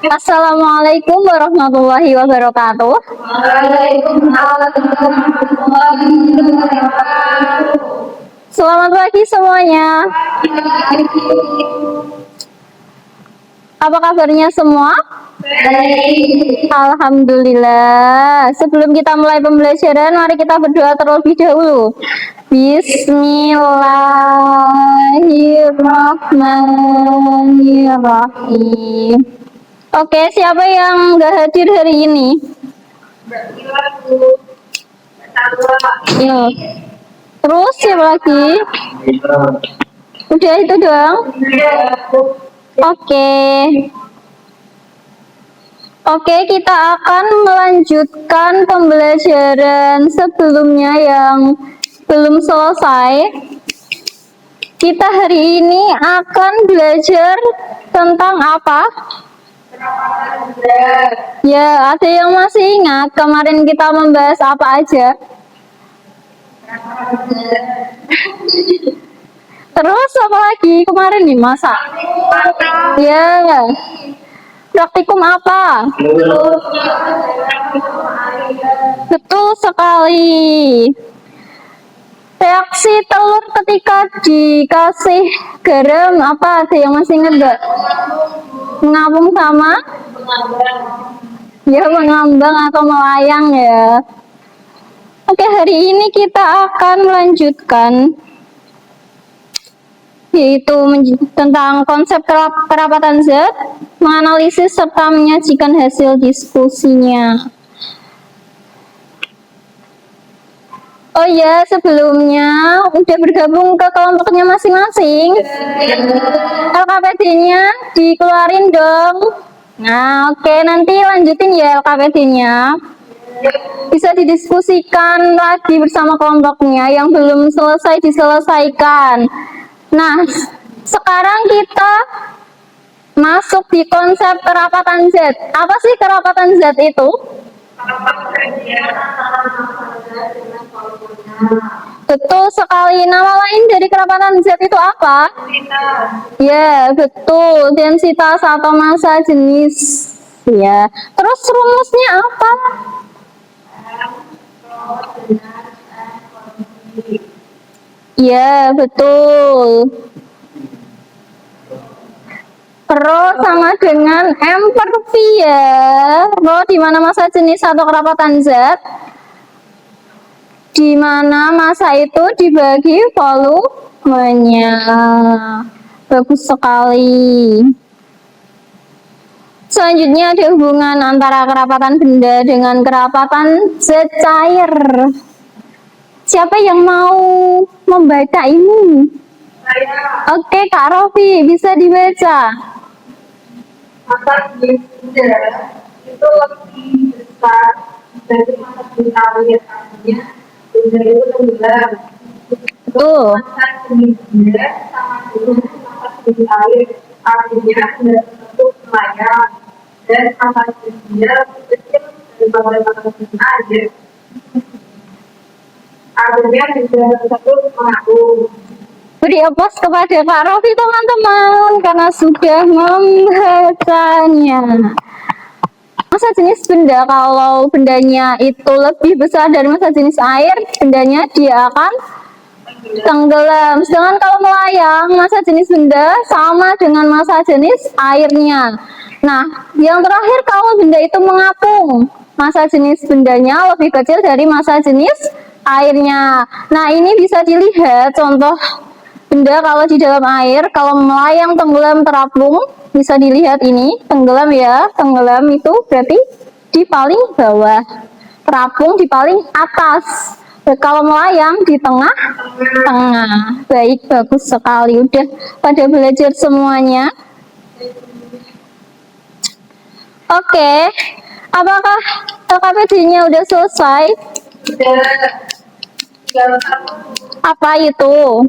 Assalamualaikum warahmatullahi wabarakatuh. Selamat pagi semuanya. Apa kabarnya semua? Alhamdulillah. Sebelum kita mulai pembelajaran, mari kita berdoa terlebih dahulu. Bismillahirrahmanirrahim. Oke, siapa yang nggak hadir hari ini? Yo. Terus siapa lagi? Udah itu doang? Oke. Oke, kita akan melanjutkan pembelajaran sebelumnya yang belum selesai. Kita hari ini akan belajar tentang apa? Ya, ada yang masih ingat kemarin kita membahas apa aja? Terus apa lagi kemarin nih, masa? Ya, praktikum apa? Betul sekali. Reaksi telur ketika dikasih garam apa? Ada yang masih ingat nggak? Mengapung sama? Ya, mengambang atau melayang ya. Oke, hari ini kita akan melanjutkan yaitu tentang konsep kerapatan zat, menganalisis serta menyajikan hasil diskusinya. Oh ya, sebelumnya udah bergabung ke kelompoknya masing-masing. LKPD-nya dikeluarin dong. Nah, oke, nanti lanjutin ya LKPD-nya. Bisa didiskusikan lagi bersama kelompoknya yang belum selesai diselesaikan. Nah, sekarang kita masuk di konsep kerapatan zat. Apa sih kerapatan zat itu? Betul sekali. Nama lain dari kerapatan zat itu apa? Ya, betul. Densitas atau massa jenis. Ya. Terus rumusnya apa? Ya, betul. Rho sama dengan M per V ya. Rho di mana massa jenis atau kerapatan zat, di mana massa itu dibagi volumenya. Bagus sekali. Selanjutnya ada hubungan antara kerapatan benda dengan kerapatan zat cair. Siapa yang mau membaca ini? Oke, Kak Rofi, bisa dibaca. Masa jenis benda itu lebih besar dari masa jenis air, artinya benda itu tenggelam. Masa jenis benda sama dengan masa jenis air, artinya benda tersebut melayang, dan masa jenis benda lebih kecil daripada masa jenis air, artinya benda tersebut mengapung. Beri aplaus kepada Kak Rofi teman-teman karena sudah membacanya. Masa jenis benda, kalau bendanya itu lebih besar dari masa jenis air, bendanya dia akan tenggelam. Sedangkan kalau melayang, masa jenis benda sama dengan masa jenis airnya. Nah, yang terakhir kalau benda itu mengapung, masa jenis bendanya lebih kecil dari masa jenis airnya. Nah, ini bisa dilihat contoh benda kalau di dalam air, kalau melayang, tenggelam, terapung, bisa dilihat ini, tenggelam ya, tenggelam itu berarti di paling bawah, terapung di paling atas. Kalau melayang di tengah-tengah. Baik, bagus sekali. Udah pada belajar semuanya? Oke, apakah LKPD-nya udah selesai? Apa itu?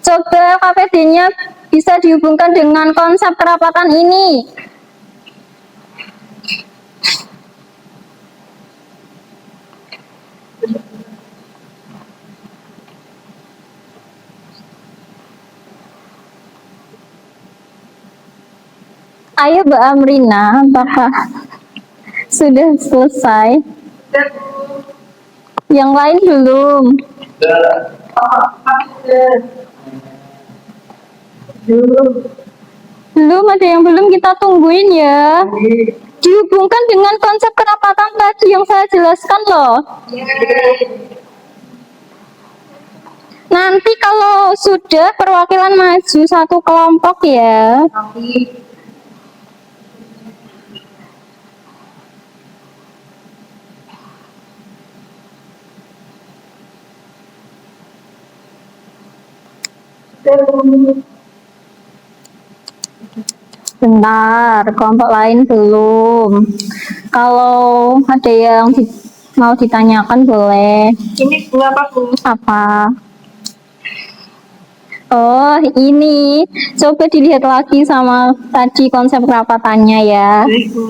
Coba LKPD-nya bisa dihubungkan dengan konsep kerapatan ini. Ayo Mbak Amrina, apakah sudah selesai? Sudah, Bu. Yang lain belum? Belum. Belum, ada yang belum, kita tungguin ya. Dihubungkan dengan konsep kerapatan tadi yang saya jelaskan loh. Nanti kalau sudah perwakilan maju satu kelompok ya. Bentar, kelompok lain belum. Kalau ada yang mau ditanyakan boleh. Ini berapa, Bu? Apa? Oh, ini coba dilihat lagi sama tadi konsep kerapatannya ya. Baik, Bu.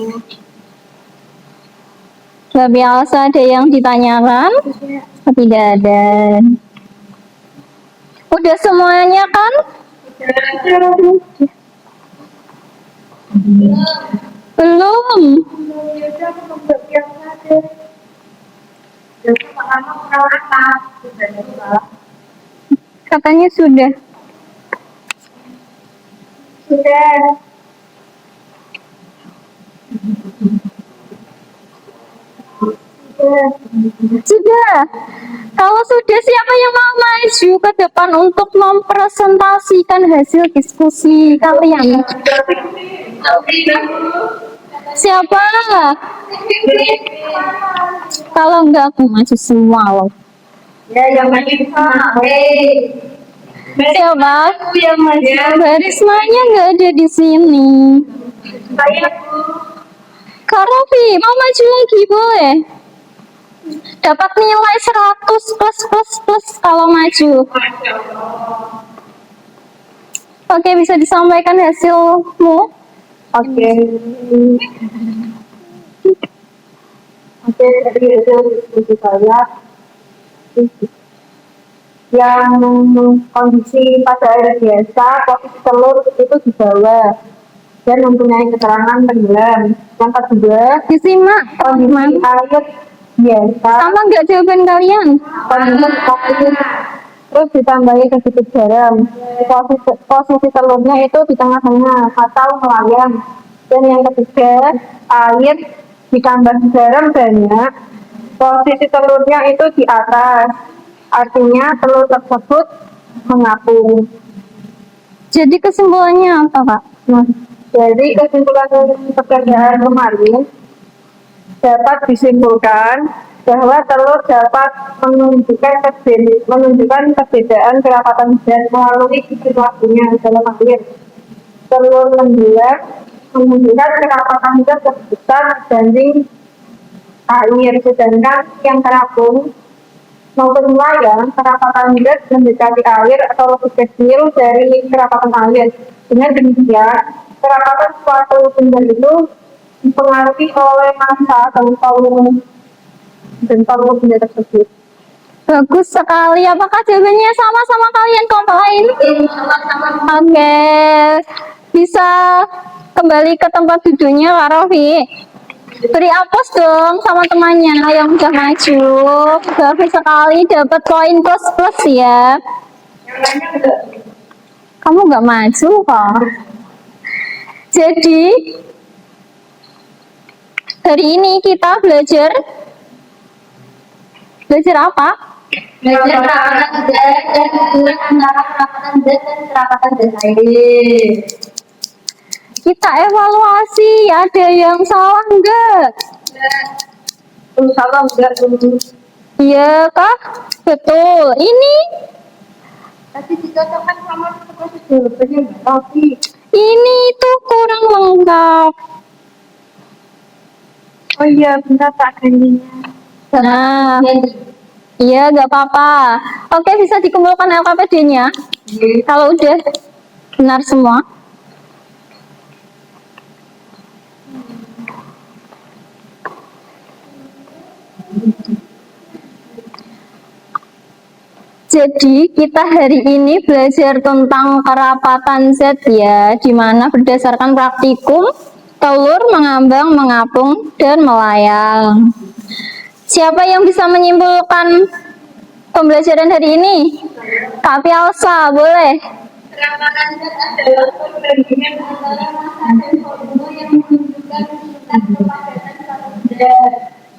Mbak Biasa ada yang ditanyakan? Tidak ada. Udah semuanya kan? Belum. Katanya sudah. Sudah. Sudah. Kalau sudah, siapa yang mau maju ke depan untuk mempresentasikan hasil diskusi kalian? Siapa? Kalau enggak, aku maju semua loh. Ya, yang maju sama. Siapa? Yang maju. Barismanya nggak ada di sini. Saya, Bu. Kak Rofi, mau maju lagi boleh? Dapat nilai 100 plus kalau maju. Oke, bisa disampaikan hasilmu? Oke. Oke, dari hasil diskusi saya, yang kondisi pada air biasa, posisi telur itu di bawah dan mempunyai keterangan tenggelam. Yang kedua, Disimak, kondisi teman. air biasa, Sama nggak jawaban kalian? kondisi terus ditambahi sedikit garam. Posisi telurnya itu di tengah-tengah atau melayang. Dan yang ketiga, air ditambah garam banyak. Posisi telurnya itu di atas. Artinya telur tersebut mengapung. Jadi kesimpulannya apa, Kak? Nah, jadi kesimpulan pekerjaan kemarin dapat disimpulkan bahwa telur dapat menunjukkan perbedaan kerapatan zat melalui situasinya dalam air. Telur tenggelam menunjukkan kerapatan zat lebih besar dibanding air, sedangkan yang terapung maupun melayang kerapatan zat mendekati air atau lebih kecil dari kerapatan air. Dengan demikian, kerapatan suatu benda itu dipengaruhi oleh massa dan volume benda tersebut. Bagus sekali. Apakah jawabannya sama kalian kelompok lain? Oke. Bisa kembali ke tempat duduknya, Kak Rofi. Beri aplos dong sama temannya yang udah maju. Bagus sekali, dapat poin plus ya. Kamu nggak maju kok. Jadi hari ini kita belajar apa? Belajar kerapatan zat dan hubungan antara kerapatan zat dan kerapatan zat air. Kita evaluasi, ada yang salah enggak? Salah enggak, Bu? Iya kah? Betul. Ini Tadi dicocokkan sama proses jawabannya Mbak Rofi. ini tuh kurang lengkap. Oh iya, benar tak gantinya. Nah, iya nggak apa-apa. Oke, bisa dikumpulkan LKPD-nya. Kalau udah benar semua. Jadi kita hari ini belajar tentang kerapatan zat ya, di mana berdasarkan praktikum telur, mengambang, mengapung, dan melayang. Siapa yang bisa menyimpulkan pembelajaran hari ini? Kak Pialsa, boleh? Kerapatan zat adalah perbandingan antara massa dan volume yang menunjukkan tingkat kepadatan satu benda.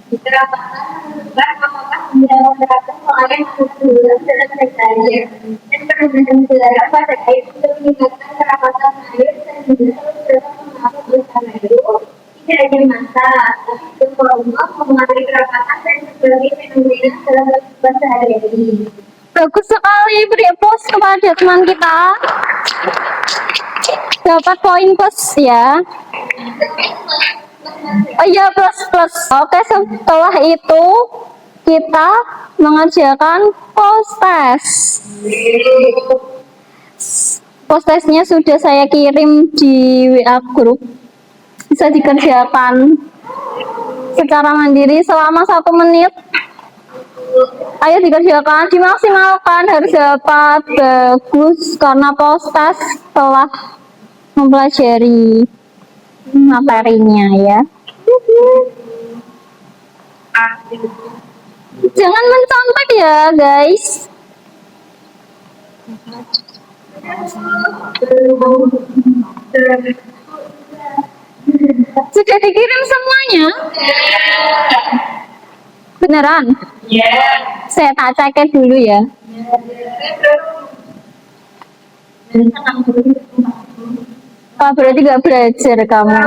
Kerapatan menentukan apakah benda memberatkan melayang atau tenggelam dalam air, dan perubahan gelaran pada air untuk meningkatkan kerapatan air sehingga terus dapat mengapung bersama itu. Tidak hanya massa, tapi juga volume mempengaruhi kerapatan dan berbagai fenomena dalam kehidupan sehari-hari. Bagus sekali, beri applause kepada teman kita. Dapat poin plus ya. Oh iya, plus. Oke, setelah itu kita mengerjakan post test. Post testnya sudah saya kirim di WA group. Bisa dikerjakan secara mandiri selama 1 menit. Ayo dikerjakan, dimaksimalkan, harus dapat bagus karena post test telah mempelajari materinya ya. Jangan mencontek ya guys. Sudah dikirim semuanya? Beneran? Saya tak cek dulu ya. Oh, berarti gak belajar kamu.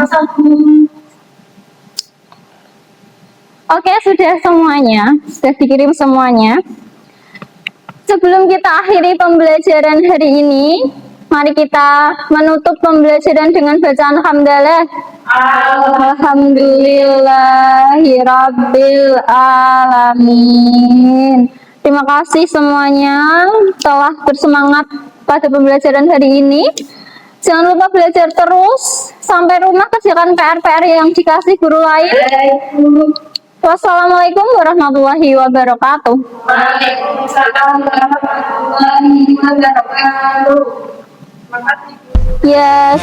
Oke, sudah semuanya. Sudah dikirim semuanya. Sebelum kita akhiri pembelajaran hari ini, mari kita menutup pembelajaran dengan bacaan hamdalah. Alhamdulillahirabbil alamin. Terima kasih semuanya telah bersemangat pada pembelajaran hari ini. Jangan lupa belajar terus sampai rumah, kerjakan PR-PR yang dikasih guru lain. Wassalamualaikum warahmatullahi wabarakatuh. Waalaikumsalam warahmatullahi wabarakatuh. Terima kasih. Yes.